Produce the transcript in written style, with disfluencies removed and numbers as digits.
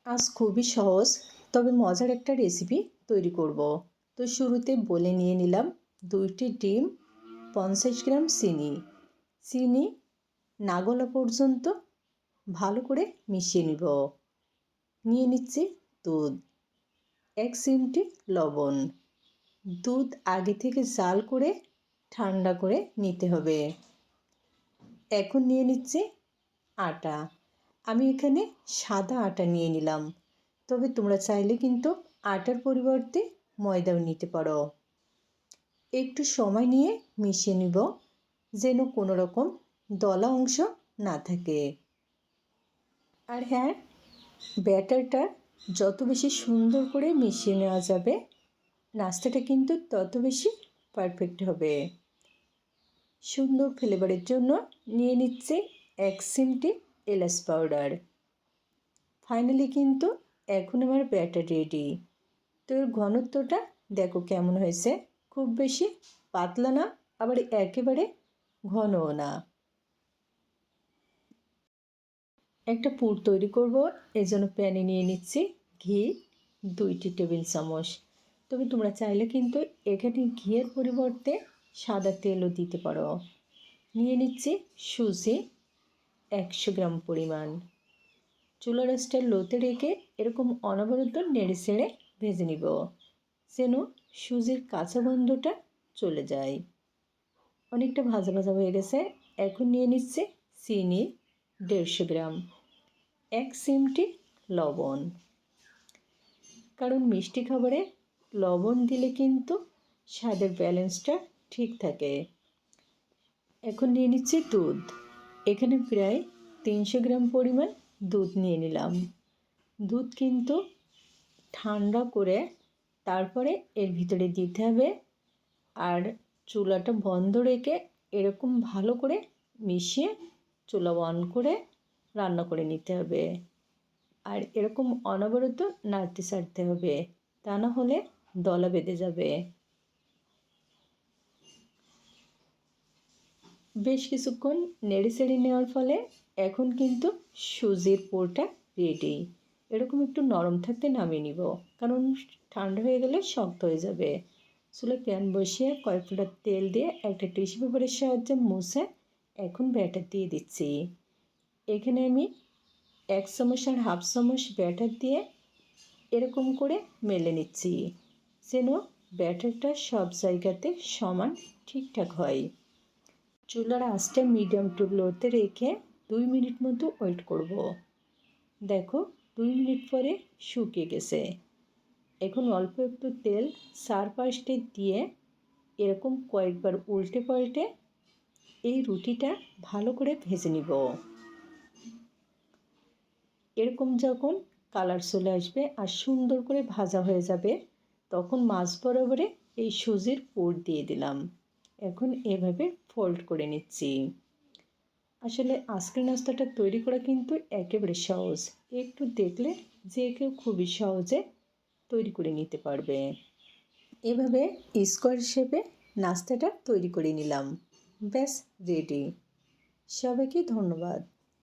আজ খুবই সহজ তবে মজার একটা রেসিপি তৈরি করব। তো শুরুতে বলে নিয়ে নিলাম 2টি ডিম, 50 গ্রাম চিনি না গলা পর্যন্ত ভালো করে মিশিয়ে নিব। নিয়ে নিচ্ছি দুধ, 1 চিমটি লবণ। দুধ আগে থেকে জাল করে ঠান্ডা করে নিতে হবে। এখন নিয়ে নিচ্ছি আটা। আমি এখানে সাদা আটা নিয়ে নিলাম, তবে তোমরা চাইলে কিন্তু আটার পরিবর্তে ময়দাও নিতে পারো। একটু সময় নিয়ে মিশিয়ে নিব যেন কোনো রকম দলা অংশ না থাকে। আর হ্যাঁ, ব্যাটারটা যত বেশি সুন্দর করে মিশিয়ে নেওয়া যাবে নাস্তাটা কিন্তু তত বেশি পারফেক্ট হবে। সুন্দর ফ্লেভারের জন্য নিয়ে নিচ্ছে 1 চিমটি এলাচ পাউডার। ফাইনালি কিন্তু এখন আমার ব্যাটার রেডি। তো এর ঘনত্বটা দেখো কেমন হয়েছে, খুব বেশি পাতলা না, আবার একেবারে ঘনও না। একটা পুর তৈরি করব, এই জন্য প্যানে নিয়ে নিচ্ছি ঘি 2টি টেবিল চামচ। তবে তোমরা চাইলে কিন্তু এখানে ঘিয়ের পরিবর্তে সাদা তেলও দিতে পারো। নিয়ে নিচ্ছি সুজি 100 গ্রাম পরিমাণ। চুলার আঁচটা লোতে রেখে এরকম অনবরত নেড়ে চেড়ে ভেজে নিব যেন সুজির কাঁচা গন্ধটা চলে যায়। অনেকটা ভাজা ভাজা হয়ে গেছে। এখন নিয়ে নিচ্ছে চিনি 150 গ্রাম, 1 চিমটি লবণ। কারণ মিষ্টি খাবারে লবণ দিলে কিন্তু স্বাদের ব্যালেন্সটা ঠিক থাকে। এখন নিয়ে নিচ্ছি দুধ। এখানে প্রায় 300 গ্রাম পরিমাণ দুধ নিয়ে নিলাম। দুধ কিন্তু ঠান্ডা করে তারপরে এর ভিতরে দিতে হবে। আর চুলাটা বন্ধ রেখে এরকম ভালো করে মিশিয়ে চুলা অন করে রান্না করে নিতে হবে। আর এরকম অনবরত নাড়তে ছাড়তে হবে, তা না হলে দলা বেঁধে যাবে। বেশ কিছুক্ষণ নেড়ে চেড়ে নেওয়ার ফলে এখন কিন্তু সুজির পুরটা রেডি। এরকম একটু নরম থাকতে নামিয়ে নিব, কারণ ঠান্ডা হয়ে গেলে শক্ত হয়ে যাবে। চুলায় প্যান বসিয়ে কয়েক ফোঁটা তেল দিয়ে একটা টিস্যু পেপারের সাহায্যে মুছে এখন ব্যাটার দিয়ে দিচ্ছি। এখানে আমি 1 চামচ আর হাফ চামচ ব্যাটার দিয়ে এরকম করে মেলে নিচ্ছি যেন ব্যাটারটা সব জায়গাতে সমান ঠিকঠাক হয়। চুলার আঁচটা মিডিয়াম টু লোতে রেখে 2 মিনিট মতো ওয়েট করব। দেখো 2 মিনিট পরে শুকিয়ে গেছে। এখন অল্প একটু তেল চারপাশে দিয়ে এরকম কয়েকবার উল্টে পাল্টে এই রুটিটা ভালো করে ভেজে নিব। এরকম যখন কালার চলে আসবে আর সুন্দর করে ভাজা হয়ে যাবে, তখন মাছ বরাবরে এই সুজির পুর দিয়ে দিলাম। এখন এভাবে ফোল্ড করে নিচ্ছি। আসলে আজকের নাস্তাটা তৈরি করা কিন্তু একেবারে সহজ। একটু দেখলে যে কেউ খুবই সহজে তৈরি করে নিতে পারবে। এভাবে স্কোয়ার শেপে নাস্তাটা তৈরি করে নিলাম। ব্যাস রেডি। সবাইকে ধন্যবাদ।